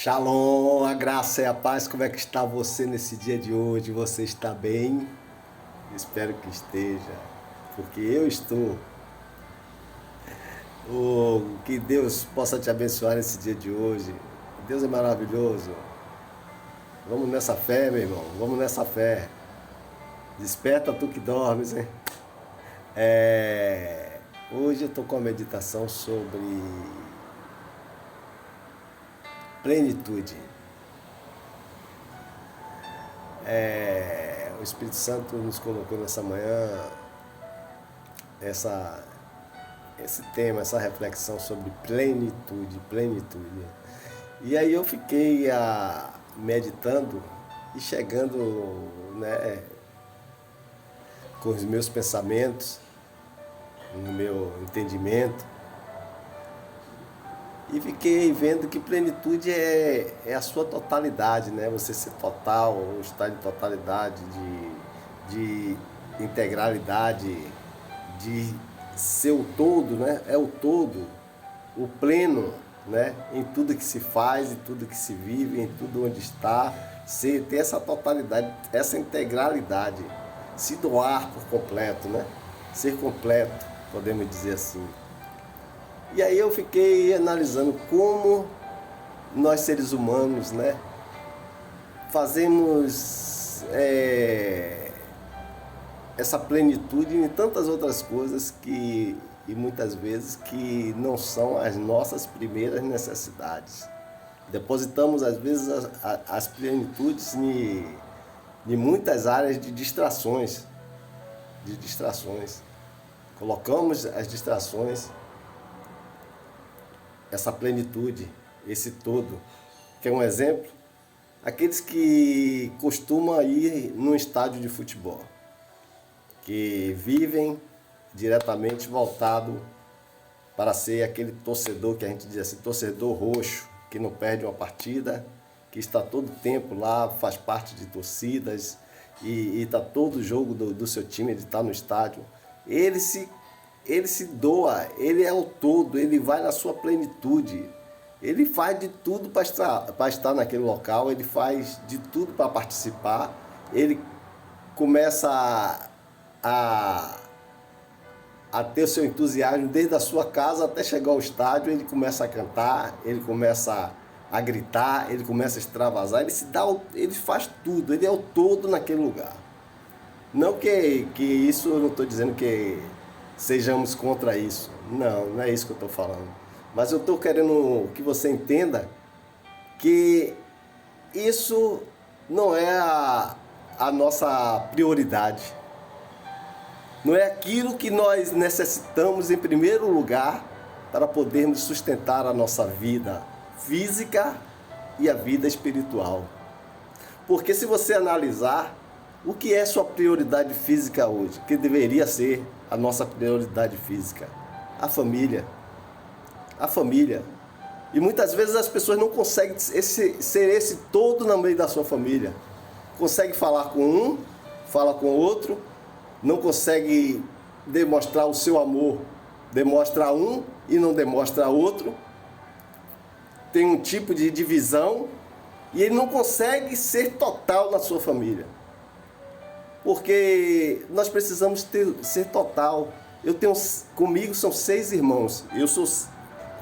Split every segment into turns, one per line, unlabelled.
Shalom, a graça e a paz, como é que está você nesse dia de hoje? Você está bem? Espero que esteja, porque eu estou. Oh, que Deus possa te abençoar nesse dia de hoje. Deus é maravilhoso. Vamos nessa fé, meu irmão, vamos nessa fé. Desperta tu que dormes, hein? Hoje eu estou com a meditação sobre plenitude. O Espírito Santo nos colocou nessa manhã esse tema, essa reflexão sobre plenitude. E aí eu fiquei meditando e chegando, né, com os meus pensamentos, no meu entendimento, e fiquei vendo que plenitude é a sua totalidade, né? Você ser total, ou estar em totalidade, de integralidade, de ser o todo, né? É o todo, o pleno, né? Em tudo que se faz, em tudo que se vive, em tudo onde está, ter essa totalidade, essa integralidade, se doar por completo, né? Ser completo, podemos dizer assim. E aí eu fiquei analisando como nós seres humanos, né, fazemos essa plenitude em tantas outras coisas e muitas vezes que não são as nossas primeiras necessidades. Depositamos às vezes as plenitudes em muitas áreas de distrações. Colocamos as distrações, essa plenitude, esse todo. Quer um exemplo? Aqueles que costumam ir num estádio de futebol, que vivem diretamente voltado para ser aquele torcedor que a gente diz assim, torcedor roxo, que não perde uma partida, que está todo tempo lá, faz parte de torcidas e está todo jogo do seu time, ele está no estádio. Ele se doa, ele é o todo, ele vai na sua plenitude. Ele faz de tudo para estar naquele local, ele faz de tudo para participar. Ele começa a ter o seu entusiasmo desde a sua casa até chegar ao estádio. Ele começa a cantar, ele começa a gritar, ele começa a extravasar, ele faz tudo, ele é o todo naquele lugar. Não que isso, eu não estou dizendo que sejamos contra isso. Não é isso que eu estou falando. Mas eu estou querendo que você entenda que isso não é a nossa prioridade. Não é aquilo que nós necessitamos em primeiro lugar para podermos sustentar a nossa vida física e a vida espiritual. Porque se você analisar, o que é sua prioridade física hoje? Que deveria ser a nossa prioridade física? A família. A família. E muitas vezes as pessoas não conseguem ser esse todo no meio da sua família. Consegue falar com um, fala com o outro, não consegue demonstrar o seu amor. Demonstra um e não demonstra outro. Tem um tipo de divisão e ele não consegue ser total na sua família. Porque nós precisamos ser total. Comigo são 6 irmãos.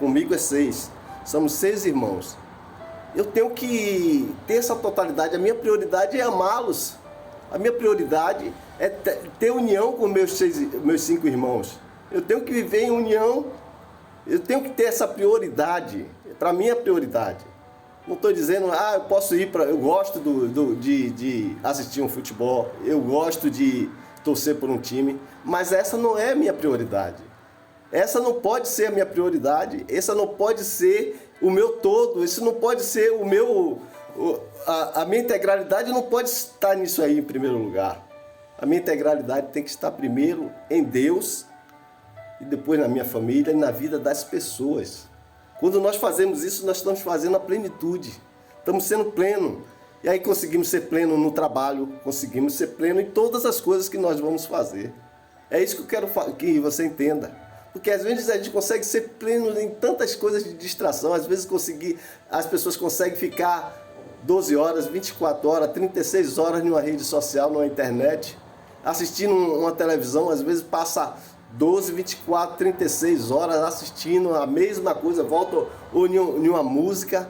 Comigo é 6. Somos 6 irmãos. Eu tenho que ter essa totalidade. A minha prioridade é amá-los. A minha prioridade é ter união com meus 5 irmãos. Eu tenho que viver em união. Eu tenho que ter essa prioridade. Para mim é prioridade. Não estou dizendo, eu posso ir eu gosto de assistir um futebol, eu gosto de torcer por um time, mas essa não é a minha prioridade. Essa não pode ser a minha prioridade, essa não pode ser o meu todo, isso não pode ser a minha integralidade não pode estar nisso aí em primeiro lugar. A minha integralidade tem que estar primeiro em Deus e depois na minha família e na vida das pessoas. Quando nós fazemos isso, nós estamos fazendo a plenitude. Estamos sendo pleno. E aí conseguimos ser pleno no trabalho, conseguimos ser pleno em todas as coisas que nós vamos fazer. É isso que eu quero que você entenda. Porque às vezes a gente consegue ser pleno em tantas coisas de distração, às vezes as pessoas conseguem ficar 12 horas, 24 horas, 36 horas numa rede social, numa internet, assistindo uma televisão, às vezes passa 12, 24, 36 horas assistindo a mesma coisa, volta ou em uma música,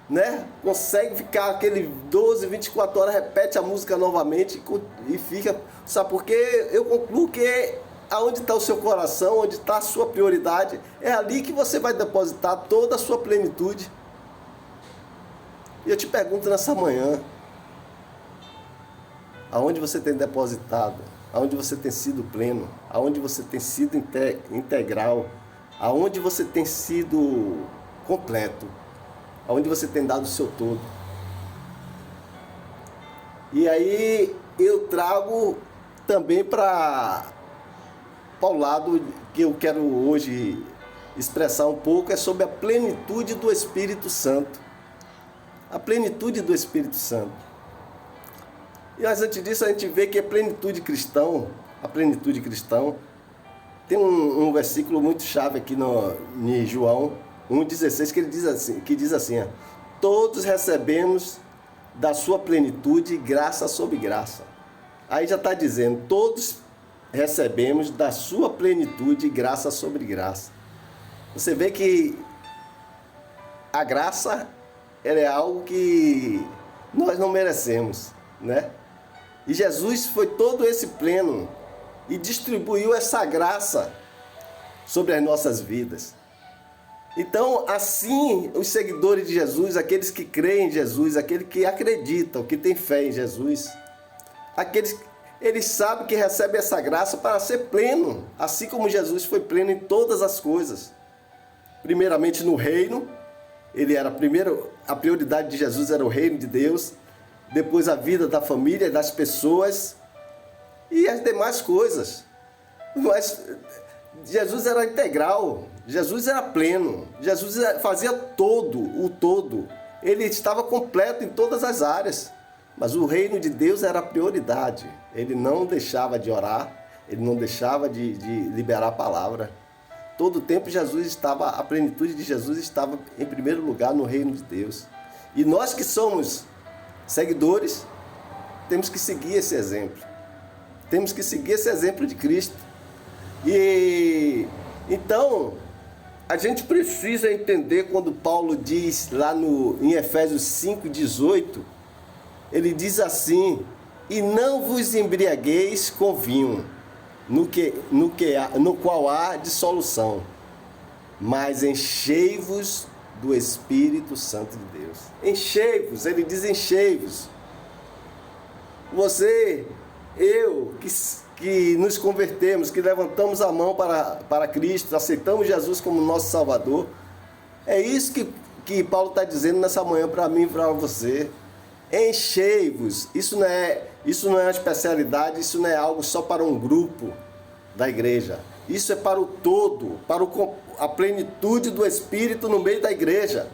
né? Consegue ficar aquele 12, 24 horas, repete a música novamente e fica. Sabe por quê? Eu concluo que aonde está o seu coração, onde está a sua prioridade, é ali que você vai depositar toda a sua plenitude. E eu te pergunto nessa manhã, aonde você tem depositado, aonde você tem sido pleno, aonde você tem sido integral, aonde você tem sido completo, aonde você tem dado o seu todo. E aí eu trago também para o lado que eu quero hoje expressar um pouco, é sobre a plenitude do Espírito Santo. A plenitude do Espírito Santo. E mas antes disso a gente vê que a plenitude cristã, tem um versículo muito chave aqui em João 1,16 que diz assim, ó, todos recebemos da sua plenitude graça sobre graça. Aí já está dizendo, todos recebemos da sua plenitude graça sobre graça. Você vê que a graça, ela é algo que nós não merecemos, né? E Jesus foi todo esse pleno e distribuiu essa graça sobre as nossas vidas. Então, assim, os seguidores de Jesus, aqueles que creem em Jesus, aqueles que acreditam, que têm fé em Jesus, eles sabem que recebem essa graça para ser pleno, assim como Jesus foi pleno em todas as coisas. Primeiramente no reino, a prioridade de Jesus era o reino de Deus, depois a vida da família, das pessoas e as demais coisas. Mas Jesus era integral, Jesus era pleno, Jesus fazia o todo. Ele estava completo em todas as áreas, mas o reino de Deus era a prioridade. Ele não deixava de orar, ele não deixava de liberar a palavra. Todo o tempo a plenitude de Jesus estava em primeiro lugar no reino de Deus. E nós que somos seguidores, temos que seguir esse exemplo. Temos que seguir esse exemplo de Cristo. E então, a gente precisa entender quando Paulo diz lá em Efésios 5,18, ele diz assim, e não vos embriagueis com vinho, no qual há dissolução, mas enchei-vos do Espírito Santo de Deus. Enchei-vos, ele diz enchei-vos. Você, eu, que nos convertemos, que levantamos a mão para Cristo, aceitamos Jesus como nosso Salvador, é isso que Paulo está dizendo nessa manhã para mim e para você. Enchei-vos. Isso não é uma especialidade, isso não é algo só para um grupo da igreja. Isso é para o todo, para a plenitude do Espírito no meio da igreja.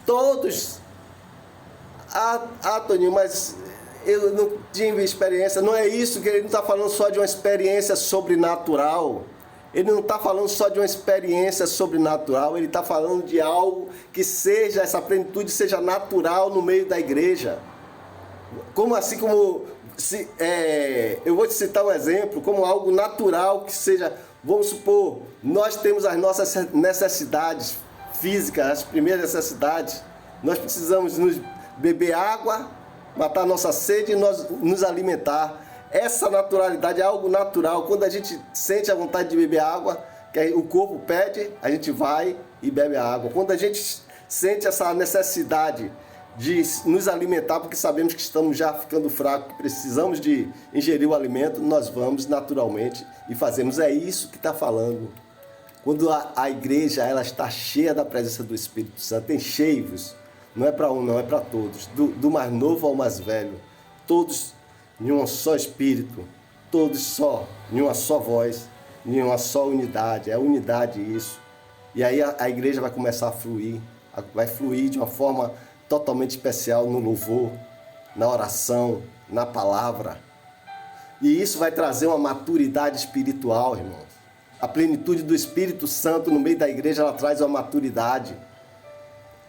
Todos. Toninho, mas eu não tive experiência. Não é isso, que ele não está falando só de uma experiência sobrenatural. Ele não está falando só de uma experiência sobrenatural, ele está falando de algo que essa plenitude seja natural no meio da igreja. Eu vou te citar um exemplo, como algo natural que seja, vamos supor, nós temos as nossas necessidades físicas, as primeiras necessidades. Nós precisamos beber água, matar nossa sede e nos alimentar. Essa naturalidade é algo natural. Quando a gente sente a vontade de beber água, que o corpo pede, a gente vai e bebe a água. Quando a gente sente essa necessidade de nos alimentar, porque sabemos que estamos já ficando fracos, que precisamos de ingerir o alimento, nós vamos naturalmente e fazemos. É isso que está falando. Quando a igreja ela está cheia da presença do Espírito Santo, enchei-vos, não é para um, não é para todos, do mais novo ao mais velho, todos em um só espírito, todos só, em uma só voz, em uma só unidade. É unidade isso. E aí a igreja vai começar a fluir, vai fluir de uma forma totalmente especial no louvor, na oração, na palavra. E isso vai trazer uma maturidade espiritual, irmãos. A plenitude do Espírito Santo no meio da igreja, ela traz uma maturidade,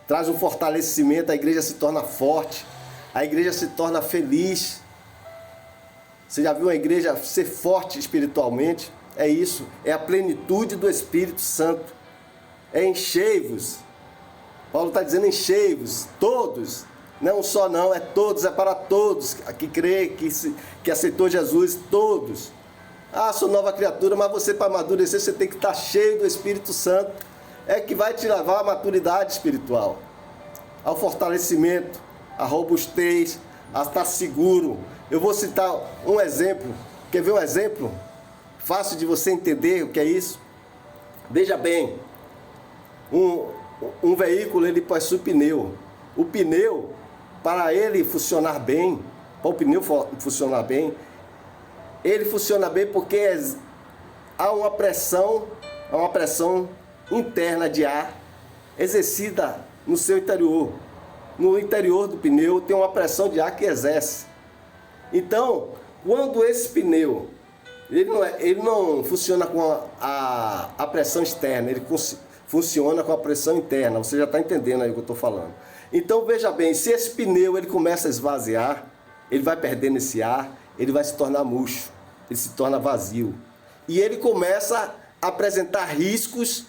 traz um fortalecimento, a igreja se torna forte, a igreja se torna feliz. Você já viu uma igreja ser forte espiritualmente? É isso, é a plenitude do Espírito Santo. É enchei-vos. Paulo está dizendo enchei-vos, todos. Não só não, é todos, é para todos que crê, que aceitou Jesus, todos. Ah, sou nova criatura, mas você para amadurecer, você tem que estar cheio do Espírito Santo. É que vai te levar à maturidade espiritual, ao fortalecimento, à robustez, a estar seguro. Eu vou citar um exemplo. Quer ver um exemplo fácil de você entender o que é isso? Veja bem, um veículo, ele possui pneu. O pneu, para ele funcionar bem, para o pneu funcionar bem, ele funciona bem porque há uma pressão interna de ar exercida no seu interior. No interior do pneu tem uma pressão de ar que exerce. Então, quando esse pneu ele não funciona com a pressão externa, ele funciona com a pressão interna. Você já está entendendo aí o que eu estou falando. Então, veja bem, se esse pneu ele começa a esvaziar, ele vai perdendo esse ar, ele vai se tornar murcho, ele se torna vazio. E ele começa a apresentar riscos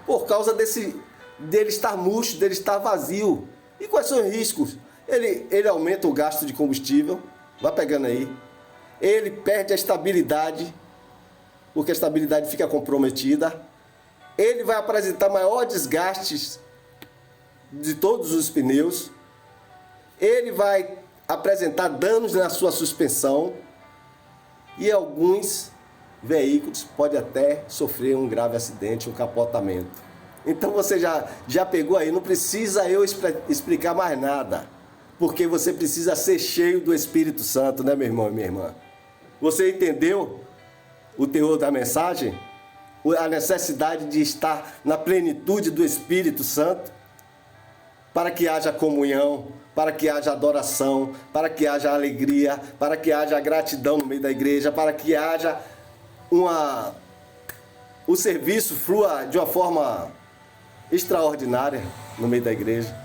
por causa dele estar murcho, dele estar vazio. E quais são os riscos? Ele aumenta o gasto de combustível, vai pegando aí. Ele perde a estabilidade, porque a estabilidade fica comprometida. Ele vai apresentar maior desgastes de todos os pneus. Ele vai apresentar danos na sua suspensão. E alguns veículos podem até sofrer um grave acidente, um capotamento. Então você já pegou aí, não precisa eu explicar mais nada. Porque você precisa ser cheio do Espírito Santo, né, meu irmão e minha irmã? Você entendeu o teor da mensagem? A necessidade de estar na plenitude do Espírito Santo? Para que haja comunhão, para que haja adoração, para que haja alegria, para que haja gratidão no meio da igreja, para que haja o serviço flua de uma forma extraordinária no meio da igreja.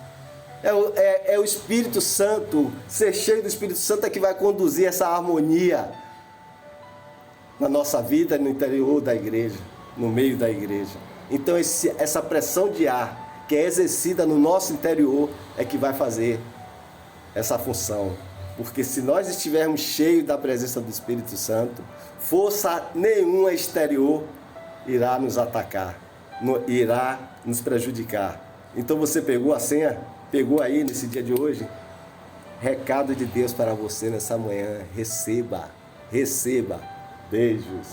É o Espírito Santo, ser cheio do Espírito Santo é que vai conduzir essa harmonia na nossa vida, no interior da igreja, no meio da igreja. Então essa pressão de ar que é exercida no nosso interior é que vai fazer essa função. Porque se nós estivermos cheios da presença do Espírito Santo, força nenhuma exterior irá nos atacar, irá nos prejudicar. Então você pegou a senha? Pegou aí nesse dia de hoje? Recado de Deus para você nessa manhã. Receba. Beijos.